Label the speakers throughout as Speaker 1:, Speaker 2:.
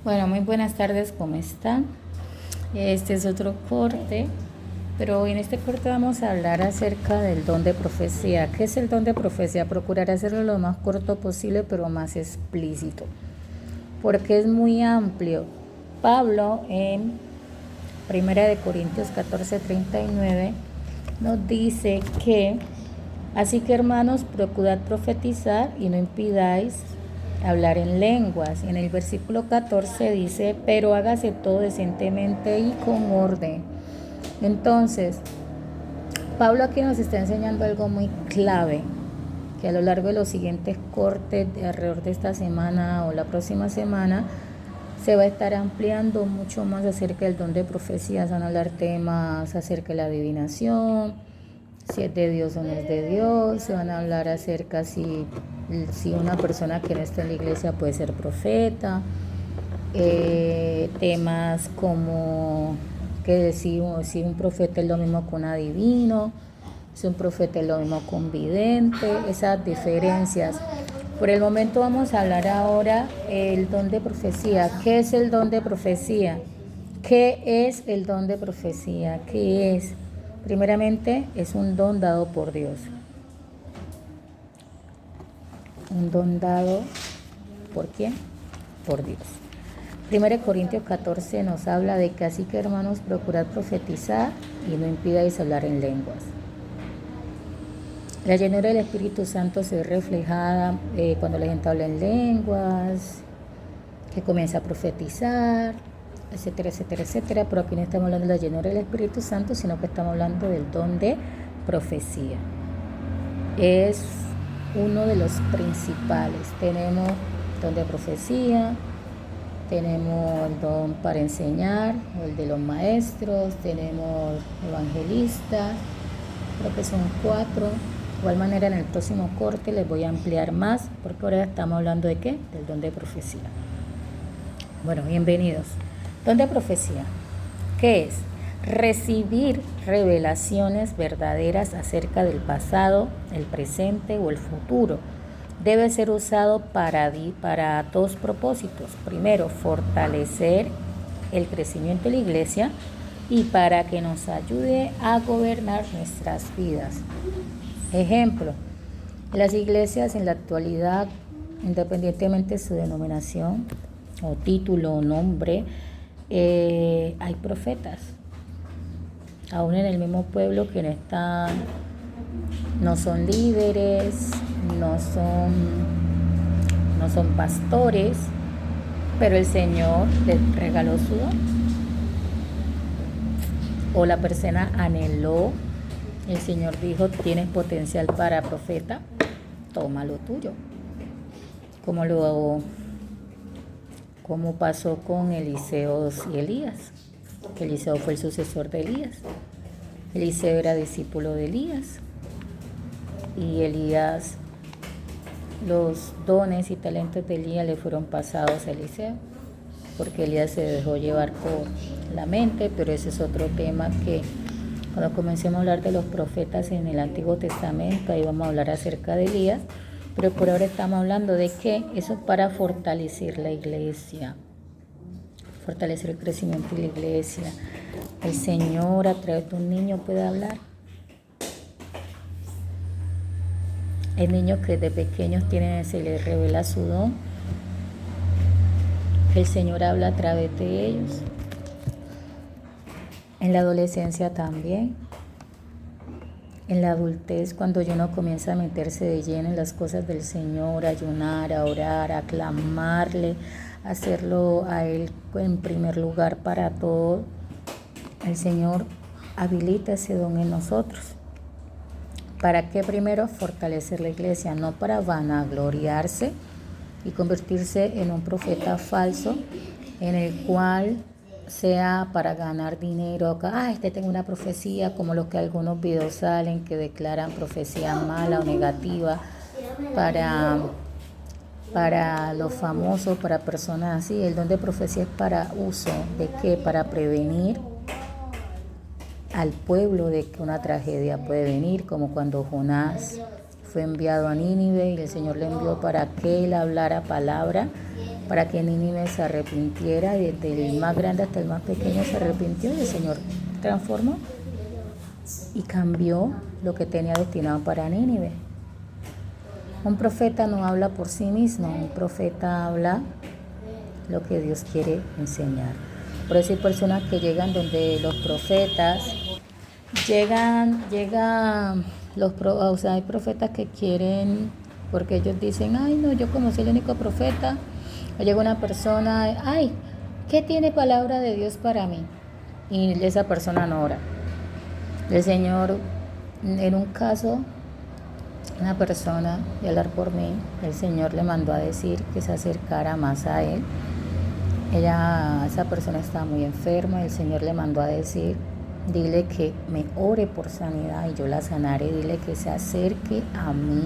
Speaker 1: Bueno, muy buenas tardes, ¿cómo están? Este es otro corte, pero en este corte vamos a hablar acerca del don de profecía. ¿Qué es el don de profecía? Procurar hacerlo lo más corto posible, pero más explícito, porque es muy amplio. Pablo en 1 Corintios 14:39 nos dice que, así que hermanos, procurad profetizar y no impidáis hablar en lenguas. En el versículo 14 dice, pero hágase todo decentemente y con orden. Entonces, Pablo aquí nos está enseñando algo muy clave, que a lo largo de los siguientes cortes, de alrededor de esta semana o la próxima semana, se va a estar ampliando mucho más acerca del don de profecía. Se van a hablar temas acerca de la adivinación, si es de Dios o no es de Dios. Se van a hablar acerca si una persona que no está en la iglesia puede ser profeta. Temas como que si un profeta es lo mismo que un adivino, si un profeta es lo mismo que un vidente, esas diferencias. Por el momento vamos a hablar ahora el don de profecía. ¿Qué es el don de profecía? ¿Qué es el don de profecía? ¿Qué es? Primeramente, es un don dado por Dios. Un don dado ¿por quién? Por Dios. 1 Corintios 14 nos habla de que así que hermanos, procurad profetizar y no impidáis hablar en lenguas. La llenura del Espíritu Santo se ve reflejada cuando la gente habla en lenguas, que comienza a profetizar, etcétera, etcétera, etcétera. Pero aquí no estamos hablando de la llenura del Espíritu Santo, sino que estamos hablando del don de profecía. Es uno de los principales. Tenemos don de profecía, tenemos el don para enseñar, el de los maestros, tenemos evangelistas, creo que son 4. De igual manera, en el próximo corte les voy a ampliar más, porque ahora estamos hablando de ¿qué? Del don de profecía. Bueno, bienvenidos. Don de profecía, ¿qué es? Recibir revelaciones verdaderas acerca del pasado, el presente o el futuro. Debe ser usado para 2 propósitos. Primero, fortalecer el crecimiento de la iglesia y para que nos ayude a gobernar nuestras vidas. Ejemplo, las iglesias en la actualidad, independientemente de su denominación o título o nombre, hay profetas. Aún en el mismo pueblo que no son líderes, no son pastores, pero el Señor les regaló su don. O la persona anheló, el Señor dijo, tienes potencial para profeta, toma lo tuyo. Como pasó con Eliseo y Elías, que Eliseo fue el sucesor de Elías. Eliseo era discípulo de Elías y Elías, los dones y talentos de Elías le fueron pasados a Eliseo, porque Elías se dejó llevar por la mente, pero ese es otro tema que cuando comencemos a hablar de los profetas en el Antiguo Testamento, ahí vamos a hablar acerca de Elías, pero por ahora estamos hablando de que eso es para fortalecer la iglesia, fortalecer el crecimiento de la iglesia. El Señor a través de un niño puede hablar. Hay niños que de pequeños se les revela su don. El Señor habla a través de ellos. En la adolescencia también. En la adultez, cuando uno comienza a meterse de lleno en las cosas del Señor, a ayunar, a orar, a clamarle, a hacerlo a Él en primer lugar para todo, el Señor habilita ese don en nosotros. ¿Para qué? Primero, fortalecer la iglesia, no para vanagloriarse y convertirse en un profeta falso en el cual sea para ganar dinero. Tengo una profecía, como los que algunos videos salen que declaran profecía mala o negativa para los famosos, para personas así. El don de profecía es para uso de qué, para prevenir al pueblo de que una tragedia puede venir, como cuando Jonás fue enviado a Nínive y el Señor le envió para que él hablara palabra para que Nínive se arrepintiera, desde el más grande hasta el más pequeño se arrepintió y el Señor transformó y cambió lo que tenía destinado para Nínive. Un profeta no habla por sí mismo, un profeta habla lo que Dios quiere enseñar. Por eso hay personas que llegan donde los profetas, o sea, hay profetas que quieren, porque ellos dicen, ay no, yo como soy el único profeta, o llega una persona, ay, ¿qué tiene palabra de Dios para mí? Y esa persona no ora. El Señor, en un caso, una persona de hablar por mí, el Señor le mandó a decir que se acercara más a Él. Esa persona estaba muy enferma, el Señor le mandó a decir, dile que me ore por sanidad y yo la sanaré, dile que se acerque a mí.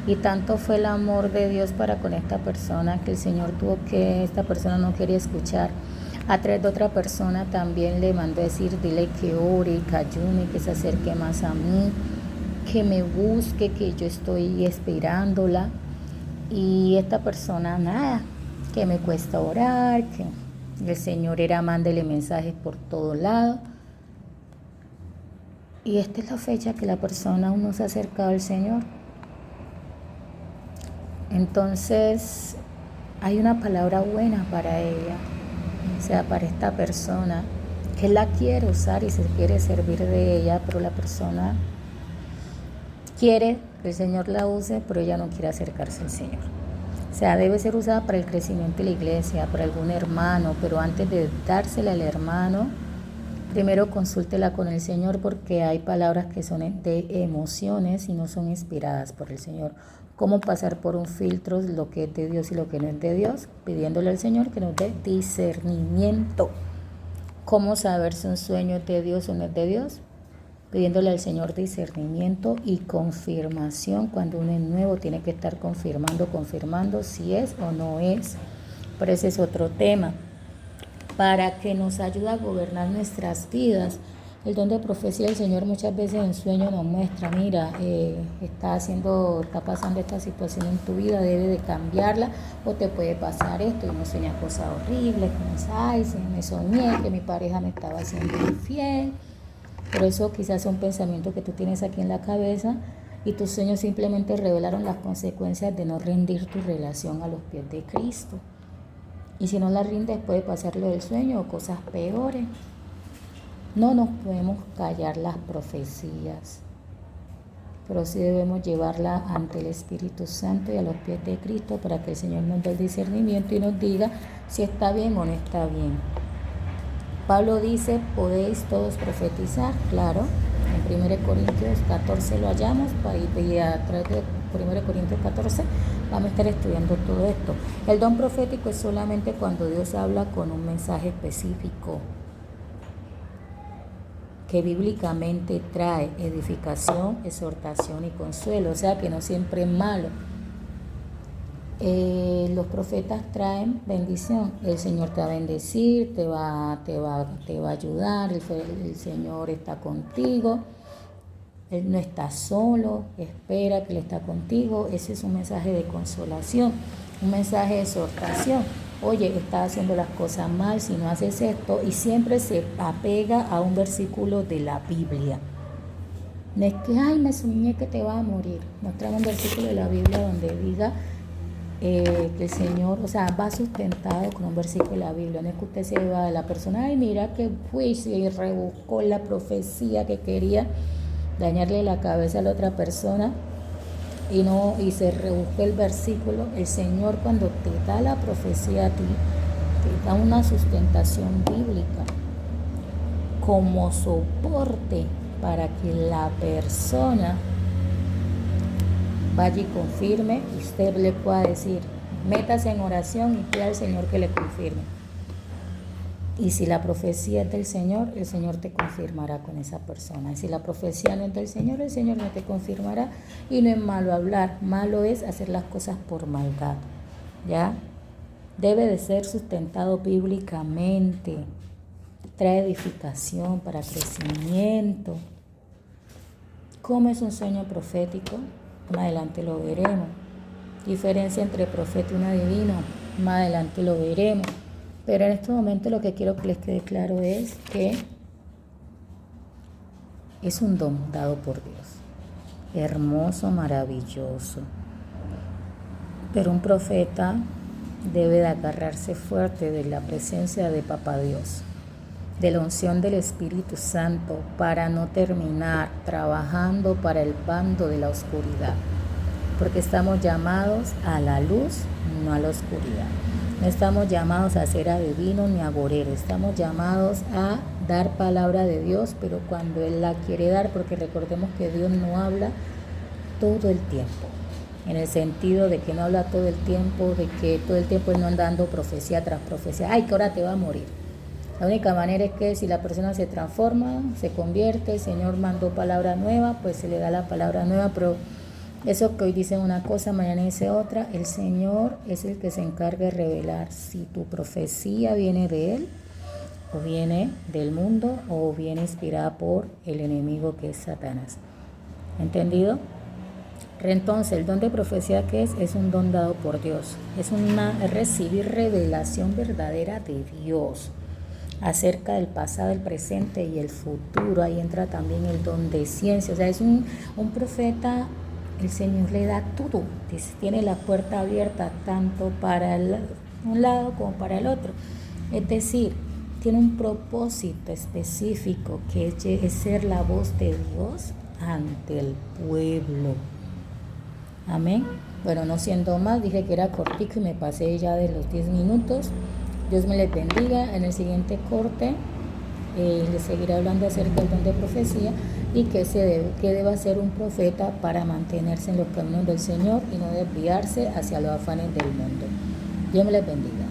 Speaker 1: Y tanto fue el amor de Dios para con esta persona que el Señor esta persona no quería escuchar. A través de otra persona también le mandó a decir, dile que ore, que ayune, que se acerque más a mí, que me busque, que yo estoy esperándola. Y esta persona nada, que me cuesta orar, que el Señor era mándele mensajes por todo lado. Y esta es la fecha que la persona aún no se ha acercado al Señor. Entonces, hay una palabra buena para ella, o sea, para esta persona, que la quiere usar y se quiere servir de ella, pero la persona quiere que el Señor la use, pero ella no quiere acercarse al Señor. O sea, debe ser usada para el crecimiento de la iglesia, para algún hermano, pero antes de dársela al hermano, primero consúltela con el Señor, porque hay palabras que son de emociones y no son inspiradas por el Señor. Cómo pasar por un filtro lo que es de Dios y lo que no es de Dios, pidiéndole al Señor que nos dé discernimiento. Cómo saber si un sueño es de Dios o no es de Dios, pidiéndole al Señor discernimiento y confirmación. Cuando uno es nuevo tiene que estar confirmando si es o no es. Pero ese es otro tema, para que nos ayude a gobernar nuestras vidas. El don de profecía del Señor muchas veces en sueño nos muestra, mira, está pasando esta situación en tu vida, debe de cambiarla, o te puede pasar esto, y uno sueña cosas horribles, como ay, me soñé que mi pareja me estaba haciendo infiel. Por eso quizás son pensamientos que tú tienes aquí en la cabeza, y tus sueños simplemente revelaron las consecuencias de no rendir tu relación a los pies de Cristo. Y si no la rindes, puede pasar lo del sueño o cosas peores. No nos podemos callar las profecías, pero sí debemos llevarla ante el Espíritu Santo y a los pies de Cristo, para que el Señor nos dé el discernimiento y nos diga si está bien o no está bien. Pablo dice, ¿podéis todos profetizar? Claro, en 1 Corintios 14 lo hallamos, y a través de 1 Corintios 14 vamos a estar estudiando todo esto. El don profético es solamente cuando Dios habla con un mensaje específico que bíblicamente trae edificación, exhortación y consuelo, o sea que no siempre es malo. Los profetas traen bendición, el Señor te va a bendecir, te va a ayudar, el Señor está contigo, Él no está solo, espera que Él está contigo. Ese es un mensaje de consolación, un mensaje de exhortación. Oye, estás haciendo las cosas mal si no haces esto, y siempre se apega a un versículo de la Biblia. No es que, ay, me soñé que te vas a morir. Nos trae un versículo de la Biblia donde diga que el Señor, o sea, va sustentado con un versículo de la Biblia. No es que usted se va de la persona, ay, mira que fue y rebuscó la profecía que quería dañarle la cabeza a la otra persona, y se rebusque el versículo. El Señor, cuando te da la profecía a ti, te da una sustentación bíblica como soporte para que la persona vaya y confirme. Usted le pueda decir, métase en oración y pida al Señor que le confirme. Y si la profecía es del Señor, el Señor te confirmará con esa persona. Y si la profecía no es del Señor, el Señor no te confirmará. Y no es malo hablar, malo es hacer las cosas por maldad, ¿ya? Debe de ser sustentado bíblicamente. Trae edificación para crecimiento. ¿Cómo es un sueño profético? Más adelante lo veremos. Diferencia entre profeta y un adivino. más adelante lo veremos. Pero en este momento lo que quiero que les quede claro es que es un don dado por Dios. Hermoso, maravilloso. Pero un profeta debe de agarrarse fuerte de la presencia de Papá Dios, de la unción del Espíritu Santo, para no terminar trabajando para el bando de la oscuridad. Porque estamos llamados a la luz, no a la oscuridad. No estamos llamados a ser adivinos ni agoreros. Estamos llamados a dar palabra de Dios, pero cuando Él la quiere dar, porque recordemos que Dios no habla todo el tiempo. En el sentido de que no habla todo el tiempo, de que todo el tiempo Él no anda dando profecía tras profecía. ¡Ay, que ahora te va a morir! La única manera es que si la persona se transforma, se convierte, el Señor mandó palabra nueva, pues se le da la palabra nueva, pero eso que hoy dice una cosa, mañana dice otra. El Señor es el que se encarga de revelar si tu profecía viene de Él, o viene del mundo, o viene inspirada por el enemigo que es Satanás. ¿Entendido? Entonces, el don de profecía, ¿qué es? Es un don dado por Dios. Es recibir revelación verdadera de Dios acerca del pasado, el presente y el futuro. Ahí entra también el don de ciencia. O sea, es un profeta. El Señor le da todo, tiene la puerta abierta tanto para un lado como para el otro. Es decir, tiene un propósito específico que es ser la voz de Dios ante el pueblo. Amén. Bueno, no siendo más, dije que era cortico y me pasé ya de los 10 minutos. Dios me les bendiga. En el siguiente corte les seguiré hablando acerca del don de profecía y qué debe hacer un profeta para mantenerse en los caminos del Señor y no desviarse hacia los afanes del mundo. Dios me les bendiga.